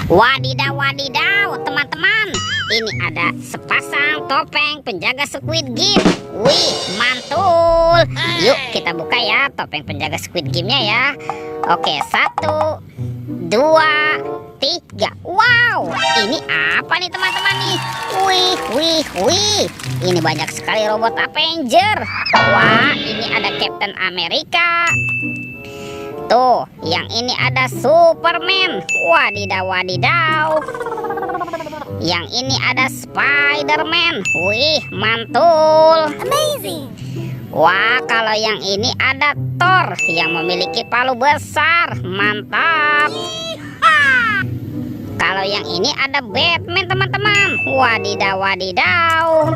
Wadidaw, wadidaw, teman-teman. Ini ada sepasang topeng penjaga Squid Game. Wih, mantul. Yuk kita buka ya topeng penjaga Squid Game-nya ya. Oke, 1, 2, 3. Wow, ini apa nih teman-teman nih? Wih, wih, wih. Ini banyak sekali robot Avenger. Wah, ini ada Captain America. Tuh, yang ini ada Superman. Wadidaw, wadidaw. Yang ini ada Spider-Man. Wih, mantul. Amazing. Wah, kalau yang ini ada Thor yang memiliki palu besar. Mantap. Kalau yang ini ada Batman, teman-teman. Wadidaw, wadidaw.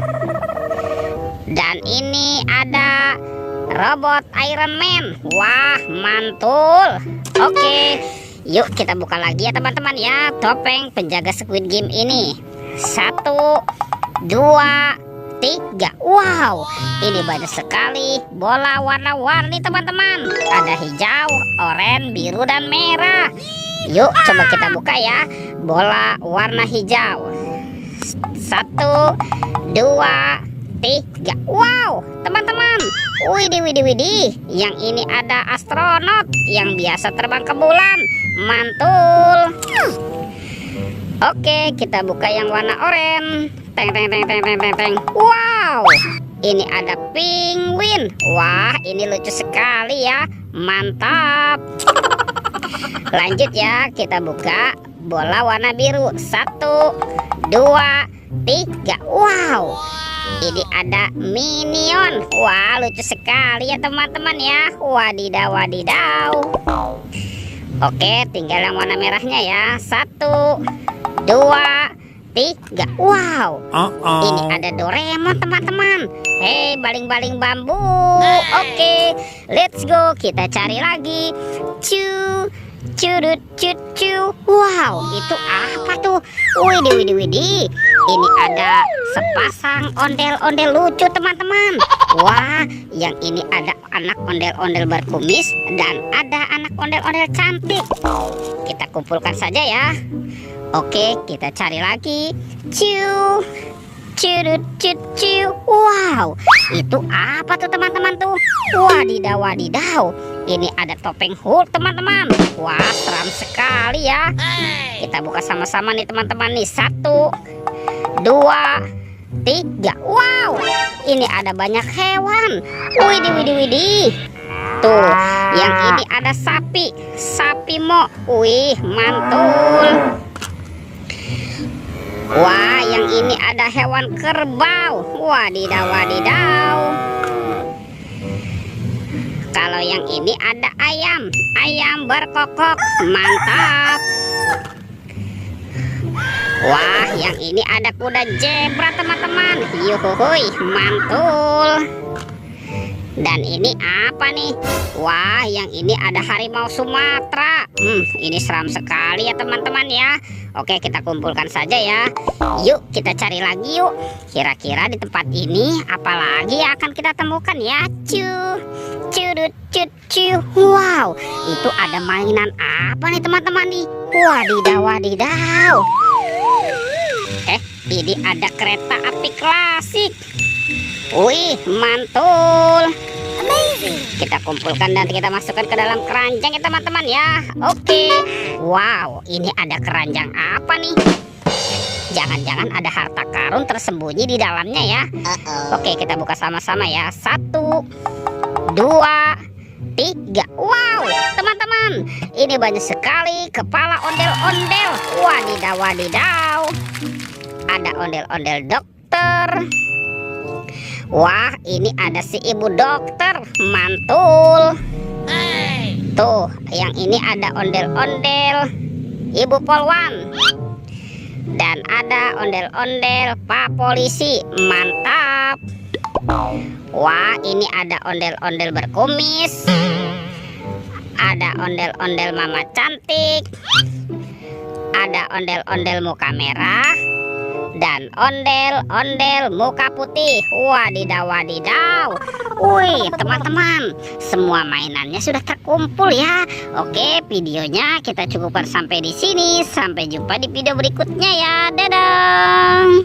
Dan ini ada robot Iron Man. Wah, mantul. Oke, yuk kita buka lagi ya teman-teman ya topeng penjaga Squid Game ini. 1, 2, 3. Wow, ini banyak sekali bola warna-warni teman-teman. Ada hijau, oranye, biru, dan merah. Yuk coba kita buka ya bola warna hijau. 1, 2, 3. Wow, teman-teman. Widih, widih, widih. Yang ini ada astronot yang biasa terbang ke bulan. Mantul. Oke, kita buka yang warna oranye. Teng, teng, teng, teng, teng, teng, teng. Wow, ini ada penguin. Wah, ini lucu sekali ya. Mantap. Lanjut ya, kita buka bola warna biru. 1, 2, 3. Wow, ini ada Minion. Wah, lucu sekali ya teman-teman ya. Wadidaw, wadidaw. Oke, tinggal yang warna merahnya ya. 1, 2, 3. Wow, ini ada Doraemon teman-teman. Hei, baling-baling bambu. Oke, let's go. Kita cari lagi. Curut, cu. Wow, itu apa tuh? Widih, widih, widih. Ini ada sepasang ondel-ondel lucu teman-teman. Wah, yang ini ada anak ondel-ondel berkumis dan ada anak ondel-ondel cantik. Kita kumpulkan saja ya. Oke, kita cari lagi. Curut, cu. Wow, itu apa tuh teman-teman tuh? Wadidaw, wadidaw. Ini ada topeng Hulk teman-teman. Wah, seram sekali ya. Kita buka sama-sama nih teman-teman nih. 1, 2, 3. Wow, ini ada banyak hewan. Widih, widih, widih. Tuh, yang ini ada sapi mo. Wih, mantul. Wah, yang ini ada hewan kerbau. Wadidaw, wadidaw. Kalau yang ini ada ayam berkokok. Mantap. Wah, yang ini ada kuda zebra teman-teman. Yuhuhuy, mantul. Dan ini apa nih? Wah, yang ini ada harimau Sumatera. Ini seram sekali ya teman-teman ya. Oke, kita kumpulkan saja ya. Yuk kita cari lagi yuk. Kira-kira di tempat ini apalagi yang akan kita temukan ya. Curut, cu. Wow, itu ada mainan apa nih teman-teman nih? Wadidaw, wadidaw. Ini ada kereta api klasik. Wih, mantul. Amazing. Kita kumpulkan dan kita masukkan ke dalam keranjang ya teman-teman ya. Oke. Wow, ini ada keranjang apa nih? Jangan-jangan ada harta karun tersembunyi di dalamnya ya. Oke, kita buka sama-sama ya. 1, 2, 3. Wow, teman-teman, ini banyak sekali kepala ondel-ondel. Wadidaw, wadidaw. Ada ondel-ondel dokter. Wah, ini ada si ibu dokter. Mantul. Tuh, yang ini ada ondel-ondel ibu polwan. Dan ada ondel-ondel pak polisi. Mantap. Wah, ini ada ondel-ondel berkumis. Ada ondel-ondel mama cantik. Ada ondel-ondel muka merah. dan ondel-ondel muka putih. Wadidaw, wadidaw. Wih, teman-teman, semua mainannya sudah terkumpul ya. Oke, videonya kita cukupkan sampai di sini. Sampai jumpa di video berikutnya ya. Dadah.